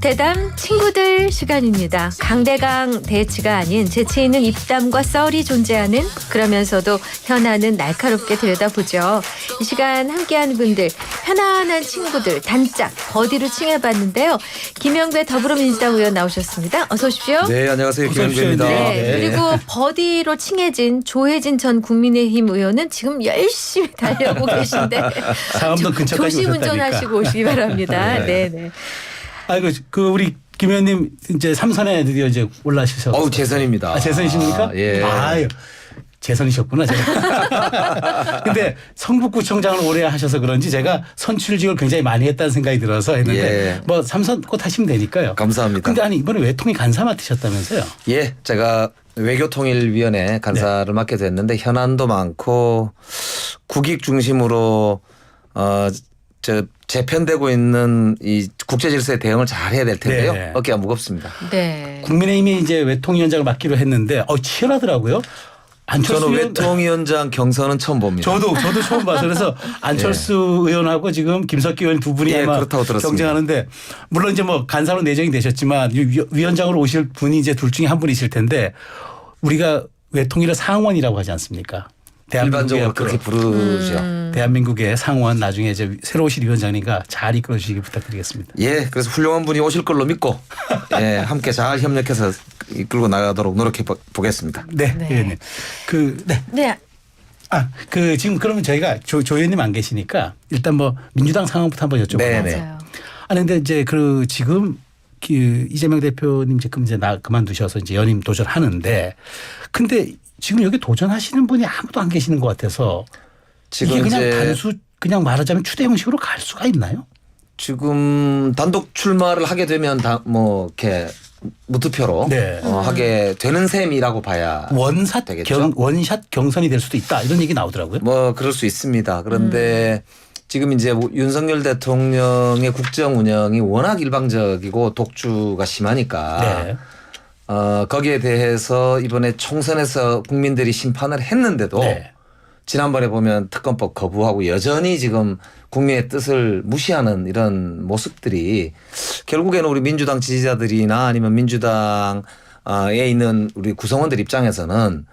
대담 친구들 시간입니다. 강대강 대치가 아닌 재치 있는 입담과 썰이 존재하는, 그러면서도 현안은 날카롭게 들여다보죠. 이 시간 함께하는 분들, 편안한 친구들 단짝 버디로 칭해봤는데요. 김영배 더불어민주당 의원 나오셨습니다. 어서 오십시오. 네, 안녕하세요. 김영배입니다. 네, 그리고 버디로 칭해진 조혜진 전 국민의힘 의원은 지금 열심히 달려오고 계신데 상암동 근처까지 조심 오셨다니까. 운전하시고 오시기 바랍니다. 네, 네. 아이고 그 우리 김 의원님 이제 3선에 드디어 이제 올라가셔서. 어우, 재선입니다. 아, 재선이십니까? 예. 아유. 재선이셨구나. 제가. 근데 성북구청장을 오래 하셔서 그런지 제가 선출직을 굉장히 많이 했다는 생각이 들어서 했는데 예. 뭐 3선 꼭 하시면 되니까요. 감사합니다. 근데 아니 이번에 외통위 간사 맡으셨다면서요? 예, 제가 외교통일위원회 간사를 맡게 됐는데 현안도 많고 국익 중심으로 재편되고 있는 이 국제 질서에 대응을 잘 해야 될 텐데요. 네. 어깨가 무겁습니다. 네. 국민의힘이 이제 외통위원장을 맡기로 했는데 치열하더라고요. 안철수 저는 의원. 외통위원장 경선은 처음 봅니다. 저도 처음 봐서 그래서 안철수 의원하고 지금 김석기 의원 두 분이 예, 아마 그렇다고 들었습니다. 경쟁하는데 물론 이제 뭐 간사로 내정이 되셨지만 위원장으로 오실 분이 이제 둘 중에 한 분이실 텐데 우리가 외통위를 상원이라고 하지 않습니까? 일반적으로 그렇게 부르죠. 대한민국의 상원 나중에 이제 새로 오실 위원장님과 잘 이끌어 주시기 부탁드리겠습니다. 예, 그래서 훌륭한 분이 오실 걸로 믿고 예, 함께 잘 협력해서 이끌고 나가도록 노력해 보겠습니다. 네, 네. 의원님. 네. 지금 그러면 저희가 조 의원님 안 계시니까 일단 뭐 민주당 상황부터 한번 여쭤볼게요. 네네. 맞아요. 근데 이제 지금 이재명 대표님 지금 이제 그만두셔서 이제 연임 도전하는데 근데 지금 여기 도전하시는 분이 아무도 안 계시는 것 같아서 지금 이게 그냥 이제 그냥 말하자면 추대 형식으로 갈 수가 있나요? 지금 단독 출마를 하게 되면 뭐 이렇게 무투표로 네. 하게 되는 셈이라고 봐야 되겠죠. 원샷 경선이 될 수도 있다 이런 얘기 나오더라고요. 뭐 그럴 수 있습니다. 그런데 지금 이제 윤석열 대통령의 국정 운영이 워낙 일방적이고 독주가 심하니까 네. 거기에 대해서 이번에 총선에서 국민들이 심판을 했는데도 네. 지난번에 보면 특검법 거부하고 여전히 지금 국민의 뜻을 무시하는 이런 모습들이 결국에는 우리 민주당 지지자들이나 아니면 민주당에 있는 우리 구성원들 입장에서는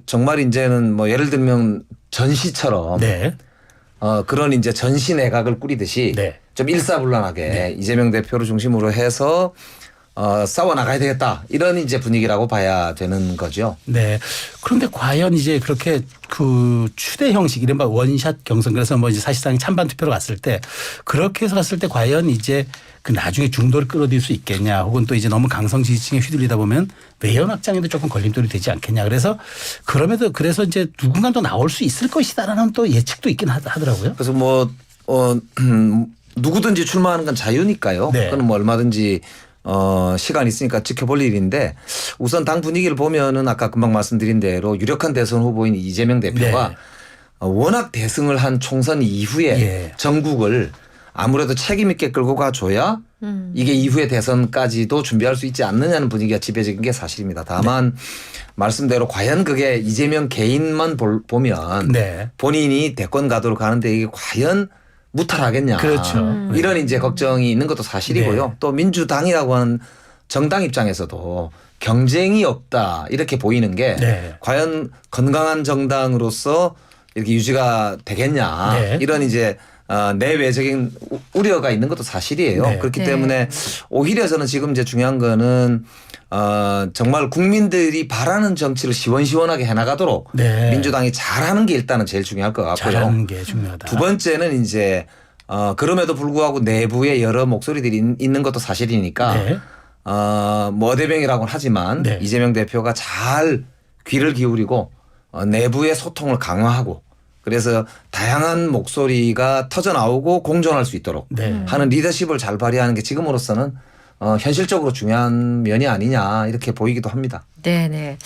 정말 이제는 뭐 예를 들면 전시처럼 네. 그런 이제 전시 내각을 꾸리듯이 네. 좀 일사불란하게 이재명 대표를 중심으로 해서 싸워 나가야 되겠다 이런 이제 분위기라고 봐야 되는 거죠. 네. 그런데 과연 이제 그렇게 추대 형식 이른바 원샷 경선 그래서 뭐 이제 사실상 찬반 투표로 갔을 때 그렇게 해서 갔을 때 과연 이제 나중에 중도를 끌어들일 수 있겠냐 혹은 또 이제 너무 강성 지지층에 휘둘리다 보면 외연 확장에도 조금 걸림돌이 되지 않겠냐 그래서 이제 누군가 더 나올 수 있을 것이다라는 또 예측도 있긴 하더라고요. 그래서 뭐 누구든지 출마하는 건 자유니까요. 네. 그건 뭐 얼마든지 시간이 있으니까 지켜볼 일인데 우선 당 분위기를 보면은 아까 금방 말씀드린 대로 유력한 대선 후보인 이재명 대표가 네. 워낙 대승을 한 총선 이후에 예. 전국을 아무래도 책임 있게 끌고 가줘야 이게 이후의 대선까지도 준비할 수 있지 않느냐는 분위기가 지배적인 게 사실입니다. 다만 말씀대로 과연 그게 이재명 개인만 보면 네. 본인이 대권 가도록 가는데 이게 과연 무탈하겠냐. 그렇죠. 이런 이제 걱정이 있는 것도 사실이고요. 네. 또 민주당이라고 하는 정당 입장에서도 경쟁이 없다 이렇게 보이는 게 네. 과연 건강한 정당으로서 이렇게 유지가 되겠냐. 네. 이런 이제 내외적인 우려가 있는 것도 사실이에요. 네. 그렇기 네. 때문에 오히려 저는 지금 이제 중요한 거는 정말 국민들이 바라는 정치를 시원시원하게 해나가도록 네. 민주당이 잘하는 게 일단은 제일 중요할 것 같고요. 잘하는 게 중요하다. 두 번째는 이제 그럼에도 불구하고 내부에 여러 목소리들이 있는 것도 사실이니까 네. 뭐 어대병이라고는 하지만 네. 이재명 대표가 잘 귀를 기울이고 내부의 소통을 강화하고 그래서 다양한 목소리가 터져 나오고 공존할 수 있도록 네. 하는 리더십을 잘 발휘하는 게 지금으로서는 현실적으로 중요한 면이 아니냐 이렇게 보이기도 합니다. 네네.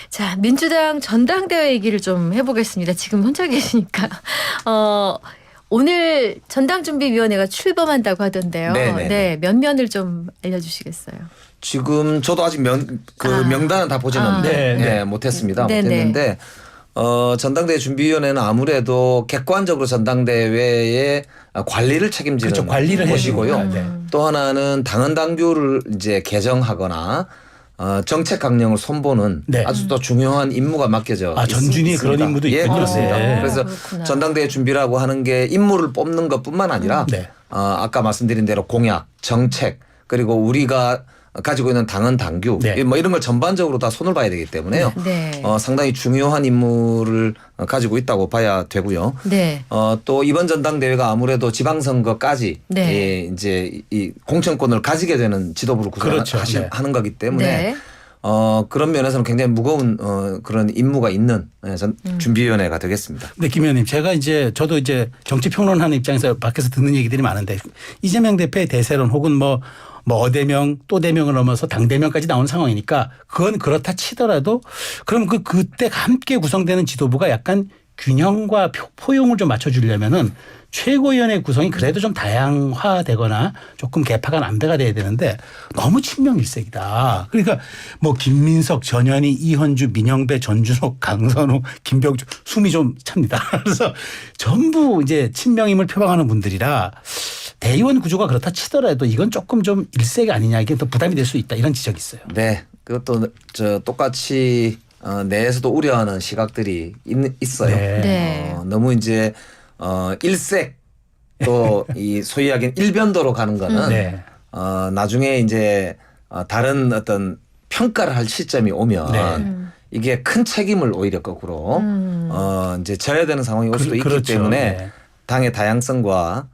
자, 민주당 전당대회 얘기를 좀 해보겠습니다. 지금 혼자 계시니까. 오늘 전당준비위원회가 출범한다고 하던데요. 네네네. 네, 면면을 좀 알려주시겠어요? 지금 저도 아직 명단은 다 보지는 네, 네. 못했습니다. 네네. 못했는데 전당대회 준비위원회는 아무래도 객관적으로 전당대회의 관리를 책임지는 그렇죠. 관리를 것이고요. 해야 되니까. 네. 또 하나는 당헌 당규를 이제 개정하거나 정책 강령을 손보는 네. 아주 또 중요한 임무가 맡겨져 전준위에 있습니다. 그런 임무도 예, 있군요. 그렇습니다. 네. 그래서 그렇구나. 전당대회 준비라고 하는 게 인물을 뽑는 것뿐만 아니라 네. 아까 말씀드린 대로 공약, 정책 그리고 우리가 가지고 있는 당헌 당규 네. 뭐 이런 걸 전반적으로 다 손을 봐야 되기 때문에요. 네. 상당히 중요한 임무를 가지고 있다고 봐야 되고요. 네. 또 이번 전당대회가 아무래도 지방선거까지 네. 예, 이제 이 공천권을 가지게 되는 지도부를 그렇죠. 네. 구성하는 거기 때문에 네. 그런 면에서는 굉장히 무거운 그런 임무가 있는 준비위원회가 되겠습니다. 근데 김 의원님 제가 이제 저도 이제 정치 평론하는 입장에서 밖에서 듣는 얘기들이 많은데 이재명 대표의 대세론 혹은 뭐 어대명 또 대명을 넘어서 당대명까지 나온 상황이니까 그건 그렇다 치더라도 그럼 그때 함께 구성되는 지도부가 약간 균형과 포용을 좀 맞춰주려면은 최고위원회 구성이 그래도 좀 다양화되거나 조금 개파가 남배가 돼야 되는데 너무 친명일색이다. 그러니까 뭐 김민석, 전현희, 이현주, 민영배, 전준옥, 강선우, 김병주 숨이 좀 찹니다. 그래서 전부 이제 친명임을 표방하는 분들이라 대의원 구조가 그렇다 치더라도 이건 조금 좀 일색 아니냐 이게 또 부담이 될 수 있다 이런 지적이 있어요. 네, 그것도 똑같이 내에서도 우려하는 시각들이 있어요. 네. 네. 너무 이제 일색 또 이 소위 하기엔 일변도로 가는 거는 네. 나중에 이제 다른 어떤 평가를 할 시점이 오면 네. 이게 큰 책임을 오히려 거꾸로 이제 져야 되는 상황이 올 수도 있기 그렇죠. 때문에 네. 당의 다양성과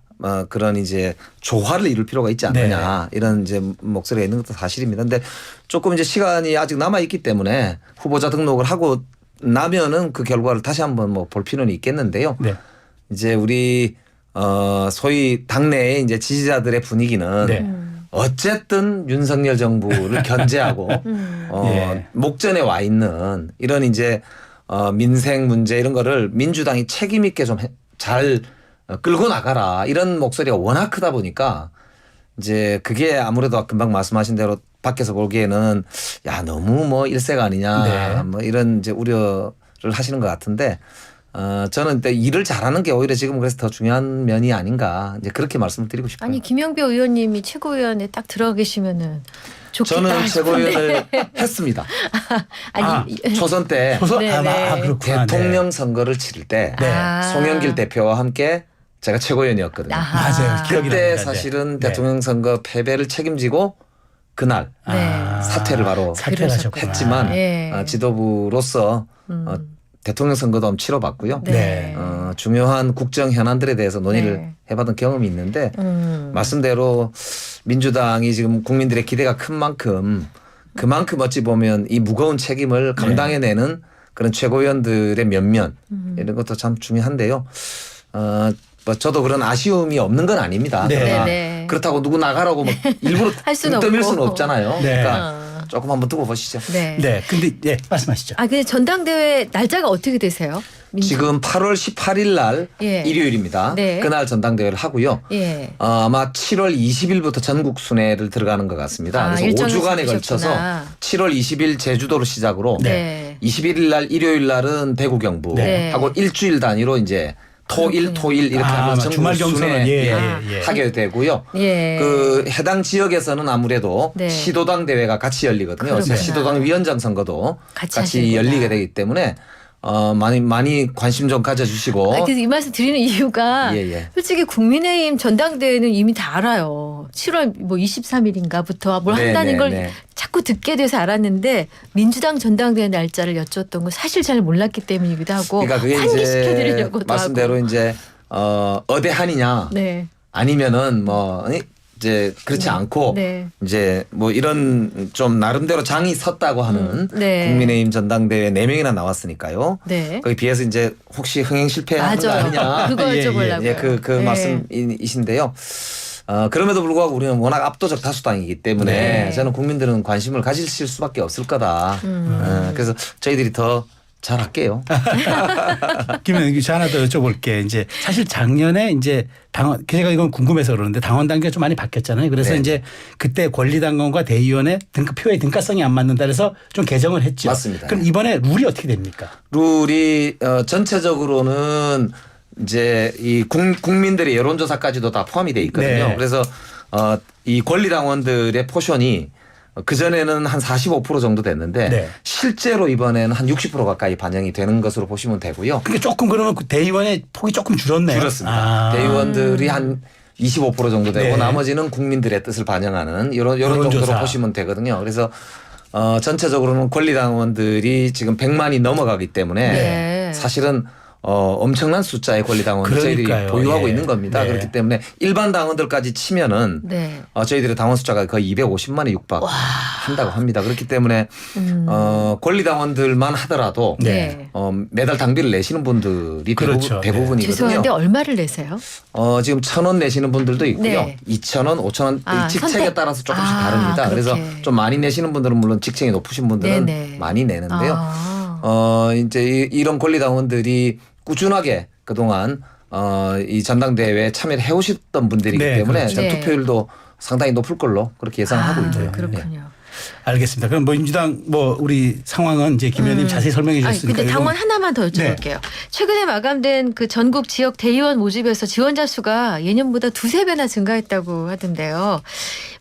그런 이제 조화를 이룰 필요가 있지 않느냐 이런 이제 목소리가 있는 것도 사실입니다. 근데 조금 이제 시간이 아직 남아 있기 때문에 후보자 등록을 하고 나면은 그 결과를 다시 한번 뭐 볼 필요는 있겠는데요. 네. 이제 우리 소위 당내의 이제 지지자들의 분위기는 네. 어쨌든 윤석열 정부를 견제하고 예. 목전에 와 있는 이런 이제 민생 문제 이런 거를 민주당이 책임 있게 좀 잘 끌고 나가라 이런 목소리가 워낙 크다 보니까 이제 그게 아무래도 금방 말씀하신 대로 밖에서 보기에는 야 너무 뭐 일색 아니냐 네. 뭐 이런 이제 우려를 하시는 것 같은데 저는 일을 잘하는 게 오히려 지금 그래서 더 중요한 면이 아닌가 이제 그렇게 말씀을 드리고 싶어요. 아니 김영배 의원님이 최고위원회 딱 들어가 계시면은 좋겠다. 저는 싶은데. 최고위원을 했습니다. 아니 초선 때 네, 네. 그렇구나. 대통령 선거를 치를 때 네. 송영길 대표와 함께 제가 최고위원이었거든요. 아하. 맞아요. 기억이 그때 납니다. 사실은 네. 대통령 선거 패배를 책임지고 그날 네. 사퇴를 바로 사퇴를 그러셨구나. 하셨구나. 했지만 예. 지도부로서 대통령 선거도 한번 치러봤고요. 네. 중요한 국정 현안들에 대해서 논의를 네. 해봤던 경험이 있는데 말씀대로 민주당이 지금 국민들의 기대가 큰 만큼 그만큼 어찌 보면 이 무거운 책임을 감당해내는 그런 최고위원들의 면면 이런 것도 참 중요한데요. 뭐 저도 그런 아쉬움이 없는 건 아닙니다. 네. 그러나 네. 그렇다고 누구 나가라고 뭐 일부러 할 수는 떠밀 없고. 수는 없잖아요. 네. 그러니까 조금 한번 두고 보시죠. 네. 네. 근데 예, 말씀하시죠. 아, 근데 전당대회 날짜가 어떻게 되세요? 지금 8월 18일 날 예. 일요일입니다. 네. 그날 전당대회를 하고요. 예. 아마 7월 20일부터 전국 순회를 들어가는 것 같습니다. 그래서 일정을 5주간에 걸쳐서 잡으셨구나. 7월 20일 제주도로 시작으로 네. 21일 날 일요일 날은 대구 경부 네. 하고 일주일 단위로 이제 토일 토일 이렇게 하면서 전국 주말 경선은 순회 예. 하게 되고요. 예. 그 해당 지역에서는 아무래도 네. 시도당 대회가 같이 열리거든요. 그래서 그렇구나. 시도당 위원장 선거도 같이 같이 하시는구나. 열리게 되기 때문에 많이 관심 좀 가져주시고. 아, 그래서 이 말씀 드리는 이유가 예. 솔직히 국민의힘 전당대회는 이미 다 알아요. 7월 뭐 23일인가부터 뭘 네, 한다는 네, 걸 네. 자꾸 듣게 돼서 알았는데 민주당 전당대회 날짜를 여쭸던 건 사실 잘 몰랐기 때문이기도 하고 그러니까 그게 환기시켜드리려고도 이제 말씀대로 하고. 이제 어대한이냐 네. 아니면은 뭐 아니, 이제 그렇지 않고 네. 이제 뭐 이런 좀 나름대로 장이 섰다고 하는 네. 국민의힘 전당대회 4명이나 나왔으니까요. 네. 거기에 비해서 이제 혹시 흥행 실패하는 거 아니냐. 맞아요. 그거 예, 예. 여쭤보려고요. 예, 그 네. 말씀이신데요. 그럼에도 불구하고 우리는 워낙 압도적 다수당이기 때문에 네. 저는 국민들은 관심을 가지실 수밖에 없을 거다. 그래서 저희들이 더 잘할게요. 김현우 기자 하나 더 여쭤볼게. 이제 사실 작년에 이제 당원 제가 이건 궁금해서 그러는데 당원 단계가 좀 많이 바뀌었잖아요. 그래서 네. 이제 그때 권리당원과 대의원의 표의 등가성이 안 맞는다 그래서 좀 개정을 했죠. 맞습니다. 그럼 이번에 룰이 어떻게 됩니까? 룰이 전체적으로는 이제 이 국민들의 여론조사까지도 다 포함이 돼 있거든요. 네. 그래서 이 권리당원들의 포션이 그전에는 한 45% 정도 됐는데 네. 실제로 이번에는 한 60% 가까이 반영이 되는 것으로 보시면 되고요. 그게 조금 그러면 그 대의원의 폭이 조금 줄었네요. 줄었습니다. 대의원들이 한 25% 정도 되고 네. 나머지는 국민들의 뜻을 반영하는 이런 여론조사. 정도로 보시면 되거든요. 그래서 전체적으로는 권리당원들이 지금 100만이 넘어가기 때문에 네. 사실은 엄청난 숫자의 권리당원을 저희들이 그러니까요. 보유하고 예. 있는 겁니다. 네. 그렇기 때문에 일반 당원들까지 치면은 네. 저희들의 당원 숫자가 거의 250만에 육박한다고 합니다. 그렇기 때문에 권리당원들만 하더라도 네. 매달 당비를 내시는 분들이 그렇죠. 대부분이거든요. 죄송한데 얼마를 내세요? 지금 1,000원 내시는 분들도 있고요. 네. 2,000원, 5,000원 아, 직책에 선택. 따라서 조금씩 아, 다릅니다. 그래서 그렇게. 좀 많이 내시는 분들은 물론 직책이 높으신 분들은 네네. 많이 내는데요. 아. 이제 이런 권리당원들이 꾸준하게 그동안 이 전당대회에 참여를 해오셨던 분들이기 네, 때문에 그렇죠. 전 네. 투표율도 상당히 높을 걸로 그렇게 예상하고 있고요. 그렇군요. 알겠습니다. 그럼 뭐 민주당 뭐 우리 상황은 이제 김 의원님 자세히 설명해 아니, 주셨으니까. 근데 이건 당원 하나만 더 여쭤볼게요. 최근에 마감된 그 전국 지역 대의원 모집에서 지원자 수가 예년보다 2~3배나 증가했다고 하던데요.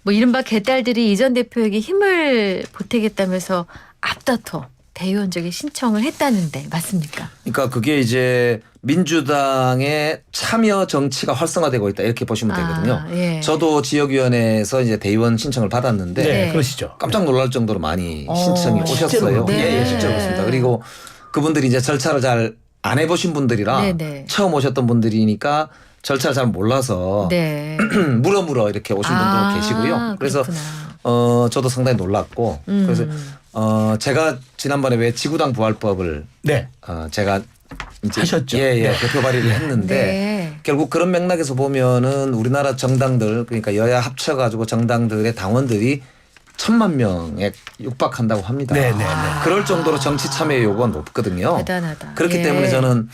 뭐 이른바 개딸들이 이전 대표에게 힘을 보태겠다면서 앞다퉈 대의원직에 신청을 했다는데 맞습니까? 그러니까 그게 이제 민주당의 참여 정치가 활성화되고 있다 이렇게 보시면 되거든요. 예. 저도 지역위원회에서 이제 대의원 신청을 받았는데 네, 네. 그러시죠. 깜짝 놀랄 정도로 많이 신청이 실제로 오셨어요. 그렇군요. 예, 네. 실제로 그렇습니다. 그리고 그분들이 이제 절차를 잘 안 해보신 분들이라 네네. 처음 오셨던 분들이니까 절차를 잘 몰라서 네. 물어 이렇게 오신 분도 계시고요. 그래서 그렇구나. 저도 상당히 놀랐고 그래서 제가 지난번에 왜 지구당 부활법을 네. 제가 이제 하셨죠. 예, 네. 대표 발의를 했는데 네. 결국 그런 맥락에서 보면은 우리나라 정당들 그러니까 여야 합쳐가지고 정당들의 당원들이 1,000만 명에 육박한다고 합니다. 네, 네, 네. 그럴 정도로 정치 참여 요구가 높거든요. 대단하다. 그렇기 예. 때문에 저는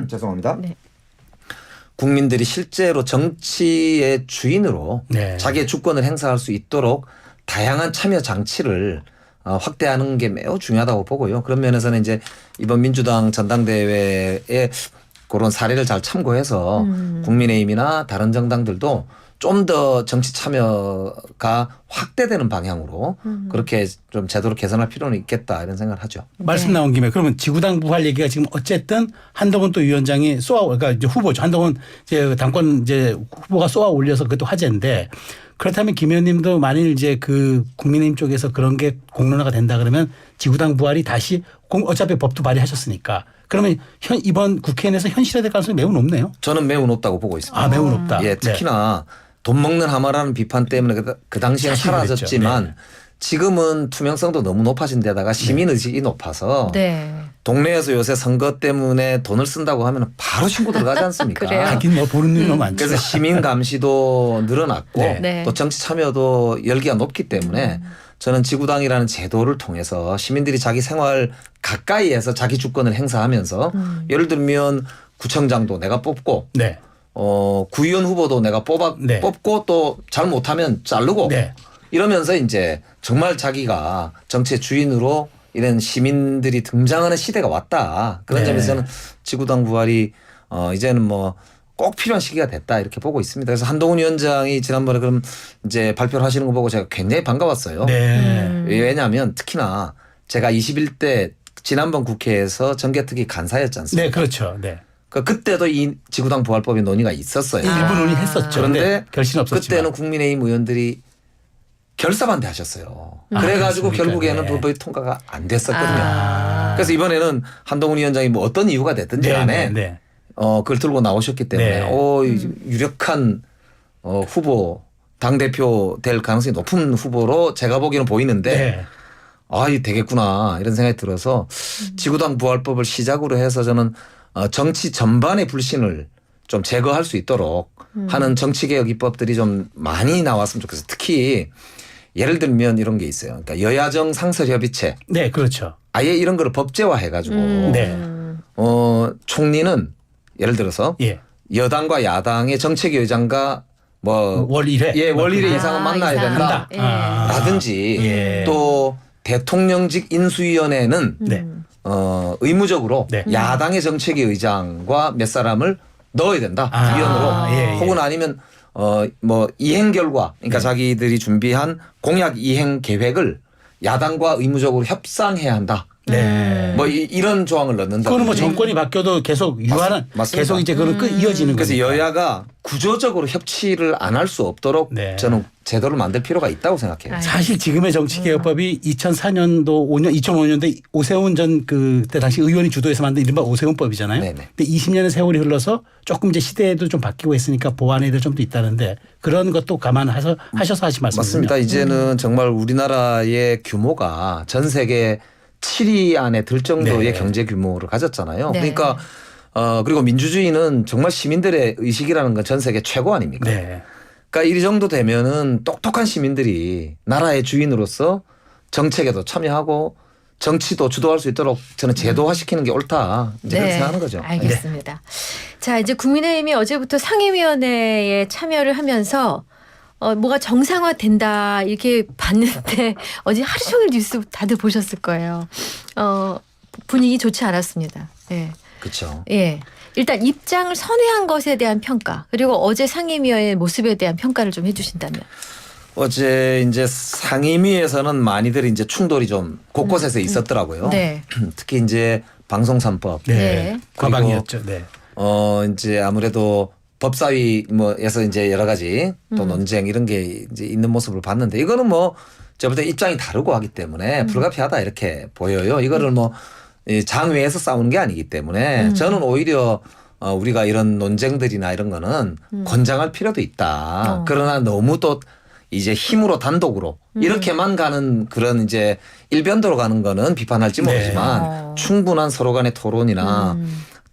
죄송합니다. 네. 국민들이 실제로 정치의 주인으로 네. 자기의 주권을 행사할 수 있도록 다양한 참여 장치를 확대하는 게 매우 중요하다고 보고요. 그런 면에서는 이제 이번 민주당 전당대회에 그런 사례를 잘 참고해서 국민의힘이나 다른 정당들도 좀 더 정치 참여가 확대되는 방향으로 그렇게 좀 제도를 개선할 필요는 있겠다 이런 생각을 하죠. 말씀 네. 나온 김에 그러면 지구당 부활 얘기가 지금 어쨌든 한동훈 또 위원장이 그러니까 이제 후보죠. 한동훈 이제 당권 이제 후보가 쏘아 올려서 그것도 화제인데 그렇다면 김 의원님도 만일 이제 그 국민의힘 쪽에서 그런 게 공론화가 된다 그러면 지구당 부활이 다시 어차피 법도 발의하셨으니까 그러면 이번 국회 내에서 현실화될 가능성이 매우 높네요. 저는 매우 높다고 보고 있습니다. 아 매우 높다. 예, 네. 특히나 돈 먹는 하마라는 비판 때문에 그 당시에는 사실 사라졌지만 그랬죠. 네. 지금은 투명성도 너무 높아진 데다가 시민 의식이 높아서 네. 동네에서 요새 선거 때문에 돈을 쓴다고 하면 바로 신고 들어가지 않습니까? 그래요? 하긴 뭐 보는 눈이 너무 많죠. 그래서 시민 감시도 늘어났고 네. 네. 또 정치 참여도 열기가 높기 때문에 저는 지구당이라는 제도를 통해서 시민들이 자기 생활 가까이에서 자기 주권을 행사하면서 예를 들면 구청장도 내가 뽑고 네. 구의원 후보도 내가 네. 뽑고 또 잘 못하면 자르고 네. 이러면서 이제 정말 자기가 정치의 주인으로 이런 시민들이 등장하는 시대가 왔다. 그런 네. 점에서는 지구당 부활이 이제는 뭐 꼭 필요한 시기가 됐다 이렇게 보고 있습니다. 그래서 한동훈 위원장이 지난번에 그럼 이제 발표를 하시는 거 보고 제가 굉장히 반가웠어요. 네. 왜냐하면 특히나 제가 21대 지난번 국회에서 정개특위 간사였지 않습니까? 네, 그렇죠. 네. 그때도 이 지구당 부활법의 논의가 있었어요. 일부 논의했었죠. 그런데 결신 없었지만. 그때는 국민의힘 의원들이 결사 반대하셨어요. 아, 그래가지고 그렇습니까? 결국에는 네. 법이 통과가 안 됐었거든요. 아. 그래서 이번에는 한동훈 위원장이 뭐 어떤 이유가 됐든지 네, 간에 네. 그걸 들고 나오셨기 때문에 네. 유력한 후보 당대표 될 가능성이 높은 후보로 제가 보기에는 보이는데 네. 이 되겠구나 이런 생각이 들어서 지구당 부활법을 시작으로 해서 저는 정치 전반의 불신을 좀 제거할 수 있도록 하는 정치개혁 입법들이 좀 많이 나왔으면 좋겠어요. 특히 예를 들면 이런 게 있어요. 그러니까 여야정 상설협의체 네, 그렇죠. 아예 이런 거를 법제화해가지고 네. 총리는 예를 들어서 예. 여당과 야당의 정책위 의장과 뭐 월 1회. 예, 월 1회 이상은 만나야 이상. 된다. 예. 라든지 예. 또 대통령직 인수위원회는 네. 의무적으로 네. 야당의 정책위 의장과 몇 사람을 넣어야 된다. 아, 위원으로. 예, 예. 혹은 아니면 뭐 이행 결과 그러니까 자기들이 준비한 공약 이행 계획을 야당과 의무적으로 협상해야 한다. 네. 뭐 이런 조항을 넣는다. 그거는 뭐 정권이 바뀌어도 계속 유한한 맞습니다. 계속 이제 그런 이어지는 그래서 거니까. 여야가 구조적으로 협치를 안 할 수 없도록 네. 저는 제도를 만들 필요가 있다고 생각해요. 사실 지금의 정치개혁법이 2004년도 2005년도에 오세훈 전 그때 당시 의원이 주도해서 만든 이른바 오세훈법이잖아요. 네네. 근데 20년의 세월이 흘러서 조금 이제 시대에도 좀 바뀌고 있으니까 보완해야 될 점도 있다는데 그런 것도 감안하셔서 하신 말씀이군요. 맞습니다. 이제는 정말 우리나라의 규모가 전 세계 7위 안에 들 정도의 네. 경제 규모를 가졌잖아요. 네. 그러니까 그리고 민주주의는 정말 시민들의 의식이라는 건 전 세계 최고 아닙니까? 네. 그러니까 이 정도 되면은 똑똑한 시민들이 나라의 주인으로서 정책에도 참여하고 정치도 주도할 수 있도록 저는 제도화시키는 게 옳다. 이제 그렇게 생각하는 거죠. 알겠습니다. 자, 이제 국민의힘이 어제부터 상임위원회에 참여를 하면서 뭐가 정상화된다 이렇게 봤는데 어제 하루 종일 뉴스 다들 보셨을 거예요. 분위기 좋지 않았습니다. 예. 그렇죠. 예. 일단 입장을 선회한 것에 대한 평가 그리고 어제 상임위의 모습에 대한 평가를 좀 해주신다면. 어제 이제 상임위에서는 많이들 이제 충돌이 좀 곳곳에서 있었더라고요. 네. 특히 이제 방송 3법. 네. 네. 과방이었죠. 네. 이제 아무래도 법사위 뭐에서 이제 여러 가지 또 논쟁 이런 게 이제 있는 모습을 봤는데 이거는 뭐 저보다 입장이 다르고 하기 때문에 불가피하다 이렇게 보여요. 이거를 뭐 장외에서 싸우는 게 아니기 때문에 저는 오히려 우리가 이런 논쟁들이나 이런 거는 권장할 필요도 있다. 그러나 너무 또 이제 힘으로 단독으로 이렇게만 가는 그런 이제 일변도로 가는 거는 비판할지 네. 모르지만 충분한 서로 간의 토론이나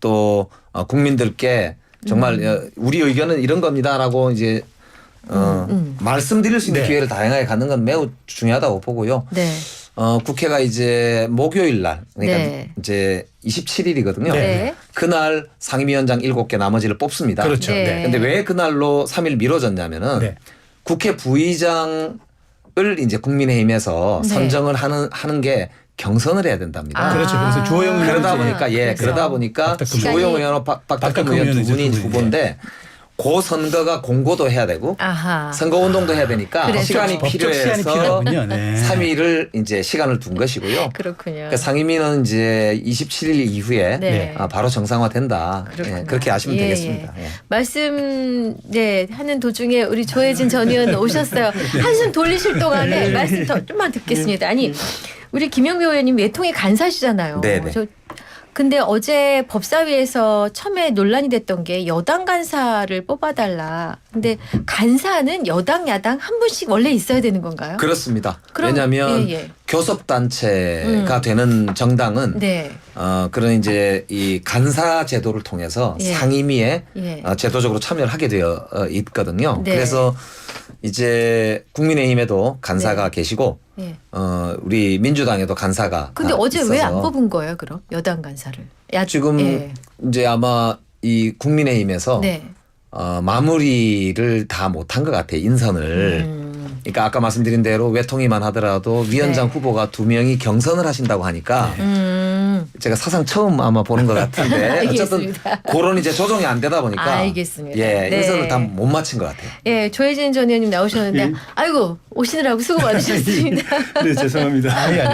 또 국민들께 정말 우리 의견은 이런 겁니다라고 이제 말씀드릴 수 있는 네. 기회를 다양하게 갖는 건 매우 중요하다고 보고요. 네. 국회가 이제 목요일 날 그러니까 네. 이제 27일이거든요. 네. 그날 상임위원장 7개 나머지를 뽑습니다. 그렇죠. 네. 네. 근데 왜 그날로 3일 미뤄졌냐면은 네. 국회 부의장을 이제 국민의힘에서 네. 선정을 하는 게 경선을 해야 된답니다. 아. 그렇죠. 그래서 주호영 의원 그러다 보니까 그래서. 그러다 보니까 박덕흠 주호영 의원과 박덕흠 의원 두 분이 이제 후보인데 그 선거가 공고도 해야 되고 아하. 선거 운동도 해야 되니까 그래서 시간이 법적 시간이 필요해서 필요하군요. 네. 3일을 이제 시간을 둔 것이고요. 그렇군요. 그러니까 상임위는 이제 27일 이후에 네. 바로 정상화된다. 그렇구나. 예, 그렇게 아시면 예, 되겠습니다. 예. 말씀 하는 도중에 우리 조혜진 전 의원 오셨어요. 한숨 돌리실 동안에 말씀 좀만 듣겠습니다. 아니 우리 김영배 의원님 외통의 간사시잖아요. 네네. 근데 어제 법사위에서 처음에 논란이 됐던 게 여당 간사를 뽑아달라. 근데 간사는 여당 야당 한 분씩 원래 있어야 되는 건가요? 그렇습니다. 그럼- 왜냐하면 예, 예. 교섭단체가 되는 정당은 네. 그런 이제 이 간사 제도를 통해서 예. 상임위에 예. 제도적으로 참여를 하게 되어 있거든요. 네. 그래서 이제 국민의힘에도 간사가 네. 계시고 예. 우리 민주당에도 간사가 근데 어제 왜 안 있어서 뽑은 거예요, 그럼? 여당 간사를. 지금 예. 이제 아마 이 국민의힘에서 네. 마무리를 다 못한 것 같아요. 인선을. 그러니까 아까 말씀드린 대로 외통위만 하더라도 위원장 네. 후보가 2명이 경선을 하신다고 하니까 제가 사상 처음 아마 보는 것 같은데 어쨌든 알겠습니다. 그런 이제 조정이 안 되다 보니까 알겠습니다. 예, 네. 인선을 다 못 맞춘 것 같아요. 예, 조혜진 전 의원님 나오셨는데 아이고 오시느라고 수고 많으셨습니다. 네, 죄송합니다. 아니, 아니.